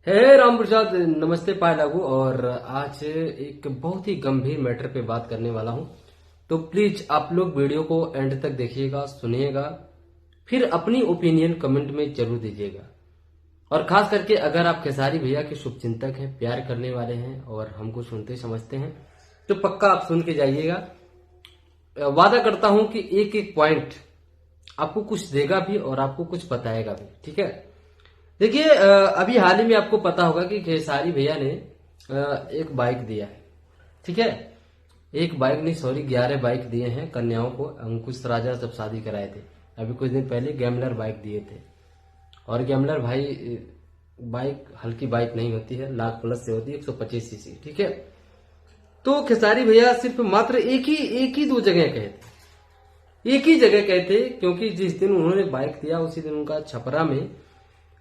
राम प्रसाद, नमस्ते पाय लागू। और आज एक बहुत ही गंभीर मैटर पे बात करने वाला हूं, तो प्लीज आप लोग वीडियो को एंड तक देखिएगा, सुनिएगा, फिर अपनी ओपिनियन कमेंट में जरूर दीजिएगा। और खास करके अगर आप खेसारी भैया के शुभचिंतक हैं, प्यार करने वाले हैं और हमको सुनते समझते हैं, तो पक्का आप सुन के जाइएगा। वादा करता हूं कि एक एक पॉइंट आपको कुछ देगा भी और आपको कुछ बताएगा भी, ठीक है। देखिए, अभी हाल ही में आपको पता होगा कि खेसारी भैया ने एक बाइक दिया है, ठीक है। एक बाइक नहीं, सॉरी 11 बाइक दिए हैं कन्याओं को। अंकुश राजा जब शादी कराए थे, अभी कुछ दिन पहले गैमलर बाइक दिए थे। और गैमलर भाई बाइक हल्की बाइक नहीं होती है, लाख प्लस से होती है, 125 सीसी, ठीक है। तो खेसारी भैया सिर्फ मात्र एक ही दो जगह कहे थे, एक ही जगह कहे थे, क्योंकि जिस दिन उन्होंने बाइक दिया उसी दिन उनका छपरा में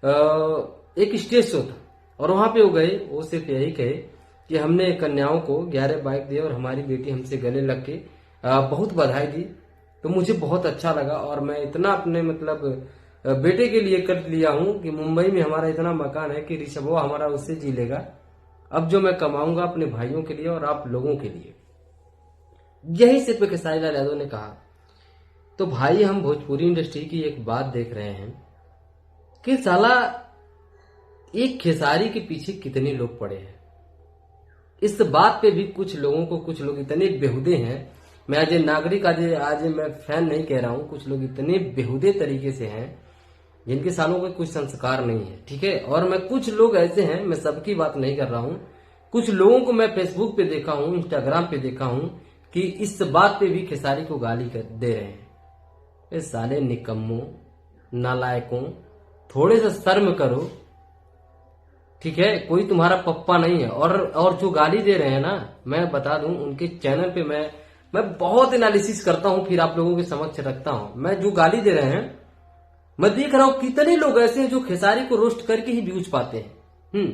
एक स्टेज शो था और वहां पे वो गए। वो सिर्फ यही कहे कि हमने कन्याओं को 11 बाइक दिए और हमारी बेटी हमसे गले लग के बहुत बधाई दी। तो मुझे बहुत अच्छा लगा और मैं इतना अपने मतलब बेटे के लिए कर लिया हूं कि मुंबई में हमारा इतना मकान है कि ऋषभवा हमारा उससे जी लेगा। अब जो मैं कमाऊंगा अपने भाइयों के लिए और आप लोगों के लिए। यही सिर्फ खेसारी लाल यादव ने कहा। तो भाई, हम भोजपुरी इंडस्ट्री की एक बात देख रहे हैं कि साला एक खेसारी के पीछे कितने लोग पड़े हैं। इस बात पे भी कुछ लोग इतने बेहुदे हैं। मैं आज नागरिक, आज मैं फैन नहीं कह रहा हूं, कुछ लोग इतने बेहुदे तरीके से हैं जिनके सालों में कुछ संस्कार नहीं है, ठीक है। और मैं कुछ लोग ऐसे हैं, मैं सबकी बात नहीं कर रहा हूं, कुछ लोगों को मैं फेसबुक पे देखा हूं, इंस्टाग्राम पे देखा हूं कि इस बात पे भी खेसारी को गाली दे रहे हैं। ये साले निकम्मों, नालायकों, थोड़े से शर्म करो, ठीक है। कोई तुम्हारा पप्पा नहीं है। और जो गाली दे रहे हैं ना, मैं बता दूं, उनके चैनल पे मैं बहुत एनालिसिस करता हूं, फिर आप लोगों के समक्ष रखता हूं। मैं जो गाली दे रहे हैं, मैं देख रहा हूं कितने लोग ऐसे हैं जो खेसारी को रोस्ट करके ही व्यूज पाते हैं।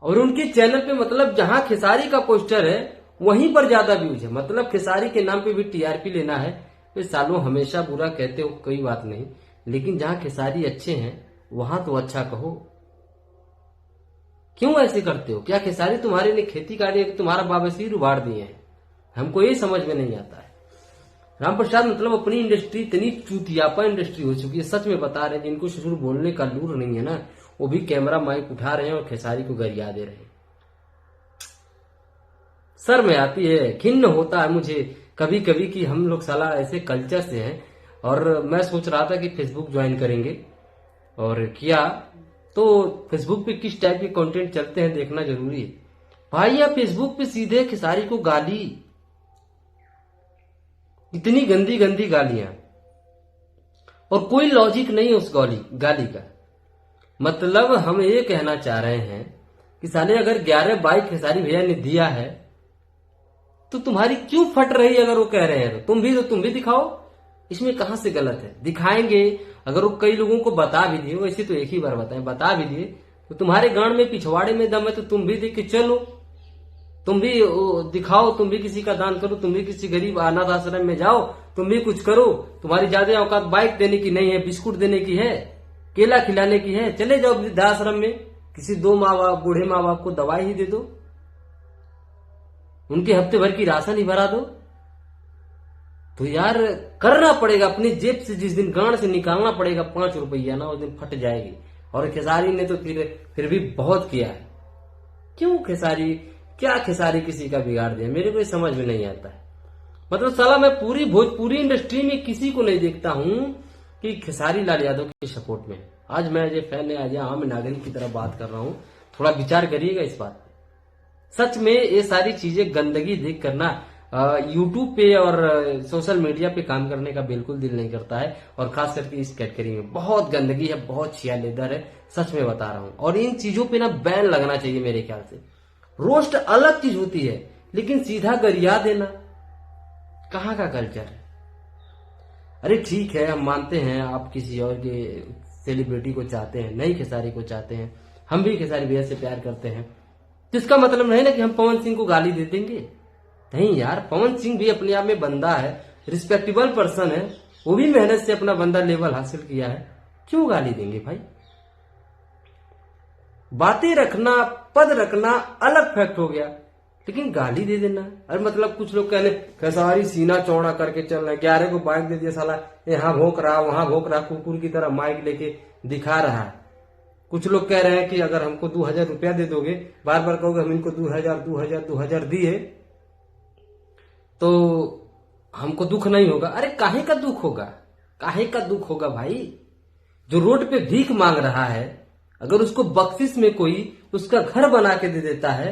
और उनके चैनल पे मतलब जहां खेसारी का पोस्टर है वहीं पर ज्यादा व्यूज है। मतलब खेसारी के नाम पे भी टीआरपी लेना है। तो सालों हमेशा बुरा कहते हो, कोई बात नहीं, लेकिन जहां खेसारी अच्छे हैं वहां तो अच्छा कहो। क्यों ऐसे करते हो? क्या खेसारी तुम्हारे लिए खेती कार्य तुम्हारा बाबसीर उबाड़ दिए हैं? हमको ये समझ में नहीं आता है। राम प्रसाद, मतलब अपनी इंडस्ट्री इतनी चूतियापा इंडस्ट्री हो चुकी है, सच में बता रहे हैं। जिनको शुरू बोलने का लूर नहीं है ना, वो भी कैमरा माइक उठा रहे हैं और खेसारी को गरिया दे रहे हैं। सर में आती है, खिन्न होता है मुझे कभी कभी कि हम लोग साला ऐसे कल्चर से हैं। और मैं सोच रहा था कि फेसबुक ज्वाइन करेंगे, और किया तो फेसबुक पे किस टाइप के कंटेंट चलते हैं देखना जरूरी है। भाई, या फेसबुक पे सीधे खेसारी को गाली, इतनी गंदी गंदी गालियां, और कोई लॉजिक नहीं उस गाली का। मतलब हम ये कहना चाह रहे हैं कि साले अगर 11 बाइक खेसारी भैया ने दिया है तो तुम्हारी क्यों फट रही है? अगर वो कह रहे हैं तो तुम भी दिखाओ। इसमें कहां से गलत है? दिखाएंगे। अगर वो कई लोगों को बता भी दिए, वैसे तो एक ही बार बताएं, बता भी दिए, तो तुम्हारे गांड में पिछवाड़े में दम है तो तुम भी देख के चलो, तुम भी दिखाओ, तुम भी किसी का दान करो, तुम भी किसी गरीब अनाथ आश्रम में जाओ, तुम भी कुछ करो। तुम्हारी ज्यादा औकात बाइक देने की नहीं है, बिस्कुट देने की है, केला खिलाने की है, चले जाओ वृद्धाश्रम में, किसी बूढ़े माँ बाप को दवाई ही दे दो, उनके हफ्ते भर की राशन ही भरा दो। तो यार करना पड़ेगा अपनी जेब से। जिस दिन गांड से निकालना पड़ेगा 5 रुपया ना, उस दिन फट जाएगी। और खेसारी ने तो फिर भी बहुत किया है। क्यों खेसारी, क्या खेसारी किसी का बिगाड़ दिया? मेरे को समझ में नहीं आता है। मतलब साला मैं पूरी भोजपुरी इंडस्ट्री में किसी को नहीं देखता हूं कि खेसारी लाल यादव के सपोर्ट में। आज मैं एज ए फैन है, आज आम नागरिक की तरह बात कर रहा हूं, थोड़ा विचार करिएगा इस बात पे। सच में ये सारी चीजें गंदगी देख करना यूट्यूब पे और सोशल मीडिया पे काम करने का बिल्कुल दिल नहीं करता है। और खास करके इस कैटेगरी में बहुत गंदगी है, बहुत छिया लेदर है, सच में बता रहा हूं। और इन चीजों पे ना बैन लगना चाहिए मेरे ख्याल से। रोस्ट अलग चीज होती है, लेकिन सीधा गरिया देना कहां का कल्चर है? अरे ठीक है, हम मानते हैं आप किसी और के सेलिब्रिटी को चाहते हैं, नहीं खेसारी को चाहते हैं, हम भी खेसारी भैया से प्यार करते हैं, तो इसका मतलब नहीं ना कि हम पवन सिंह को गाली दे देंगे। नहीं यार, पवन सिंह भी अपने आप में बंदा है, रिस्पेक्टेबल पर्सन है, वो भी मेहनत से अपना बंदा लेवल हासिल किया है, क्यों गाली देंगे भाई? बातें रखना, पद रखना अलग फैक्ट हो गया, लेकिन गाली दे देना। अरे मतलब कुछ लोग कहने खेसारी सीना चौड़ा करके चल रहा है, 11 को बाइक दे दिया साला, यहाँ भोंक रहा वहां भोंक रहा, कुकुर की तरह माइक लेके दिखा रहा है। कुछ लोग कह रहे हैं कि अगर हमको 2000 रुपया दे दोगे, बार बार कहोगे हम इनको 2000 दिए तो हमको दुख नहीं होगा। अरे काहे का दुख होगा, काहे का दुख होगा भाई। जो रोड पे भीख मांग रहा है, अगर उसको बख्शिश में कोई उसका घर बना के दे देता है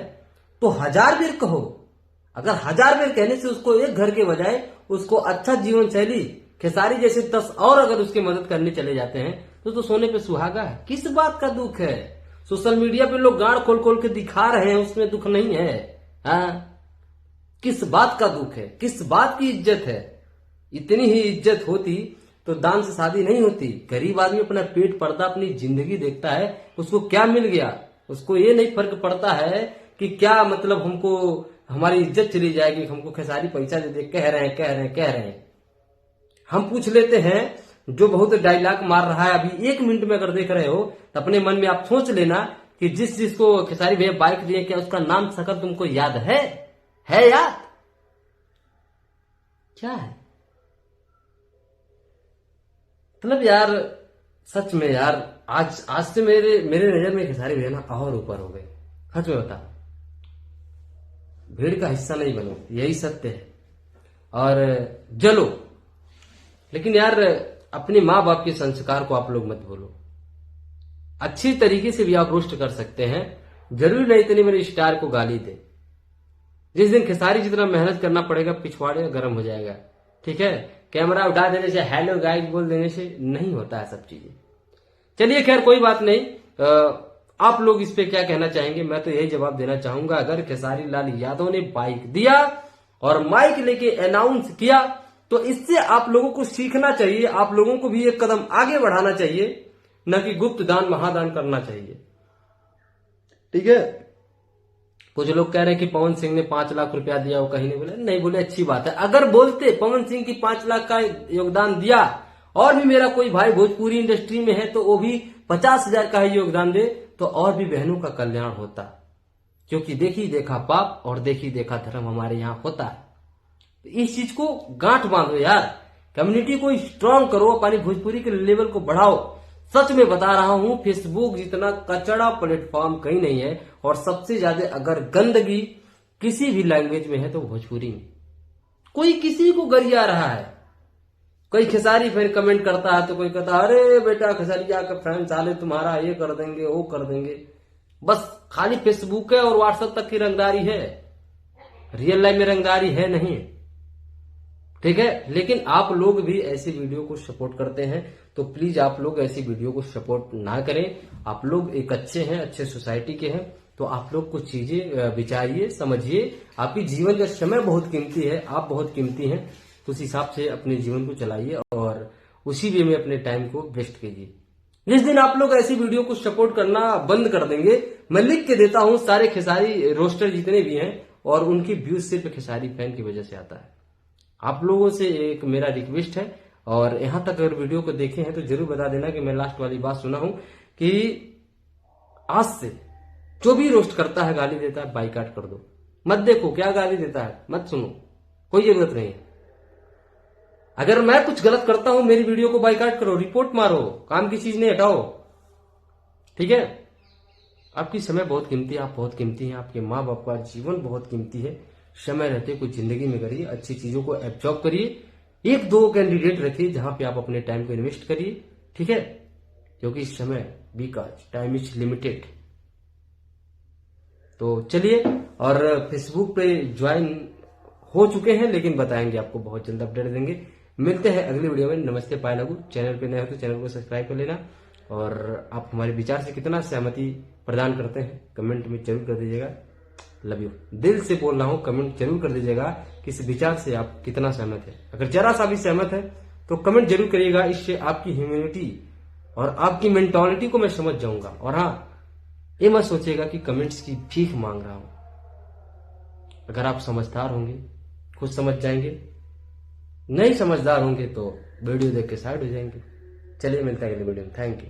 तो 1000 बेर कहो। अगर 1000 बेर कहने से उसको एक घर के बजाय उसको अच्छा जीवन शैली, खेसारी जैसे 10 और अगर उसकी मदद करने चले जाते हैं तो सोने पे सुहागा है। किस बात का दुख है। सोशल मीडिया पे लोग गाड़ खोल खोल के दिखा रहे हैं, उसमें दुख नहीं है। हाँ, किस बात का दुख है, किस बात की इज्जत है। इतनी ही इज्जत होती तो दान से शादी नहीं होती। गरीब आदमी अपना पेट पड़ता, अपनी जिंदगी देखता है, उसको क्या मिल गया, उसको ये नहीं फर्क पड़ता है कि क्या मतलब हमको हमारी इज्जत चली जाएगी, हमको खेसारी पैसा दे दे, कह रहे हैं। हम पूछ लेते हैं, जो बहुत डायलॉग मार रहा है अभी 1 मिनट में अगर देख रहे हो तो अपने मन में आप सोच लेना कि जिसको खेसारी भैया बाइक दिए, क्या उसका नाम शकल तुमको याद है याद? क्या है मतलब यार, सच में यार, आज से मेरे नजर में खेसारी भैया ना और ऊपर हो गए। सच में बता, भीड़ का हिस्सा नहीं बनो, यही सत्य है। और जलो, लेकिन यार अपने माँ बाप के संस्कार को आप लोग मत भूलो। अच्छी तरीके से भी आप रोस्ट कर सकते हैं, जरूरी नहीं इतनी मेरे स्टार को गाली दे। जिस दिन खेसारी जितना मेहनत करना पड़ेगा, पिछवाड़े गर्म हो जाएगा। ठीक है, कैमरा उठा देने से, हेलो गाइस बोल देने से नहीं होता है सब चीजें। चलिए खैर कोई बात नहीं। आप लोग इस पे क्या कहना चाहेंगे? मैं तो यही जवाब देना चाहूंगा, अगर खेसारी लाल यादव ने बाइक दिया और माइक लेके अनाउंस किया तो इससे आप लोगों को सीखना चाहिए, आप लोगों को भी एक कदम आगे बढ़ाना चाहिए, न कि गुप्त दान महादान करना चाहिए। ठीक है, कुछ लोग कह रहे हैं कि पवन सिंह ने 5 लाख रुपया दिया, वो कहीं नहीं बोले, अच्छी बात है। अगर बोलते पवन सिंह की 5 लाख का योगदान दिया और भी मेरा कोई भाई भोजपुरी इंडस्ट्री में है तो वो भी 50,000 का ही योगदान दे तो और भी बहनों का कल्याण होता। क्योंकि देखी देखा पाप और देखी देखा धर्म हमारे यहाँ होता है। तो इस चीज को गांठ बांधो यार, कम्युनिटी को स्ट्रांग करो, अपनी भोजपुरी के लेवल को बढ़ाओ। सच में बता रहा हूं, फेसबुक जितना कचड़ा प्लेटफॉर्म कहीं नहीं है। और सबसे ज्यादा अगर गंदगी किसी भी लैंग्वेज में है तो भोजपुरी में। कोई किसी को गरिया रहा है, कोई खेसारी फैन कमेंट करता है तो कोई कहता है अरे बेटा खेसारिया का फैन साले तुम्हारा ये कर देंगे वो कर देंगे। बस खाली फेसबुक है और व्हाट्सएप तक की रंगदारी है, रियल लाइफ में रंगदारी है नहीं। ठीक है, लेकिन आप लोग भी ऐसी वीडियो को सपोर्ट करते हैं तो प्लीज आप लोग ऐसी वीडियो को सपोर्ट ना करें। आप लोग एक अच्छे हैं, अच्छे सोसाइटी के हैं, तो आप लोग कुछ चीजें विचारिए, समझिए। आपकी जीवन का समय बहुत कीमती है, आप बहुत कीमती हैं, तो उस हिसाब से अपने जीवन को चलाइए और उसी वे में अपने टाइम को वेस्ट कीजिए। जिस दिन आप लोग ऐसी वीडियो को सपोर्ट करना बंद कर देंगे, मैं लिख के देता हूं सारे खेसारी रोस्टर जितने भी हैं, और उनकी व्यूज सिर्फ खेसारी फैन की वजह से आता है। आप लोगों से एक मेरा रिक्वेस्ट है, और यहां तक अगर वीडियो को देखे हैं तो जरूर बता देना कि मैं लास्ट वाली बात सुना हूं कि आज से जो भी रोस्ट करता है, गाली देता है, बाइकाट कर दो। मत देखो क्या गाली देता है, मत सुनो, कोई जरूरत नहीं है। अगर मैं कुछ गलत करता हूं, मेरी वीडियो को बाइकाट करो, रिपोर्ट मारो, काम की चीज नहीं हटाओ। ठीक है, आपकी समय बहुत कीमती है, आप बहुत कीमती हैं, आपके माँ बाप का जीवन बहुत कीमती है। समय रहते कुछ जिंदगी में करिए, अच्छी चीजों को एब्जॉर्ब करिए। 1-2 कैंडिडेट रखिए जहां पे आप अपने टाइम को इन्वेस्ट करिए। ठीक है, क्योंकि इस समय बिकॉज टाइम इज लिमिटेड। तो चलिए, और फेसबुक पे ज्वाइन हो चुके हैं, लेकिन बताएंगे आपको, बहुत जल्द अपडेट देंगे। मिलते हैं अगली वीडियो में। नमस्ते पाय लागू। चैनल पे नए हो तो चैनल को सब्सक्राइब कर लेना, और आप हमारे विचार से कितना सहमति प्रदान करते हैं कमेंट में जरूर कर दीजिएगा। लव यू, दिल से बोल रहा हूं, कमेंट जरूर कर दीजिएगा कि इस विचार से आप कितना सहमत है। अगर जरा सा भी सहमत है तो कमेंट जरूर करिएगा, इससे आपकी ह्यूमैनिटी और आपकी मेंटालिटी को मैं समझ जाऊंगा। और हाँ, ये मत सोचिएगा कि कमेंट्स की भीख मांग रहा हूं। अगर आप समझदार होंगे, खुद समझ जाएंगे, नहीं समझदार होंगे तो वीडियो देख के साइड हो जाएंगे। चलिए, मिलता है अगले वीडियो में। Thank you.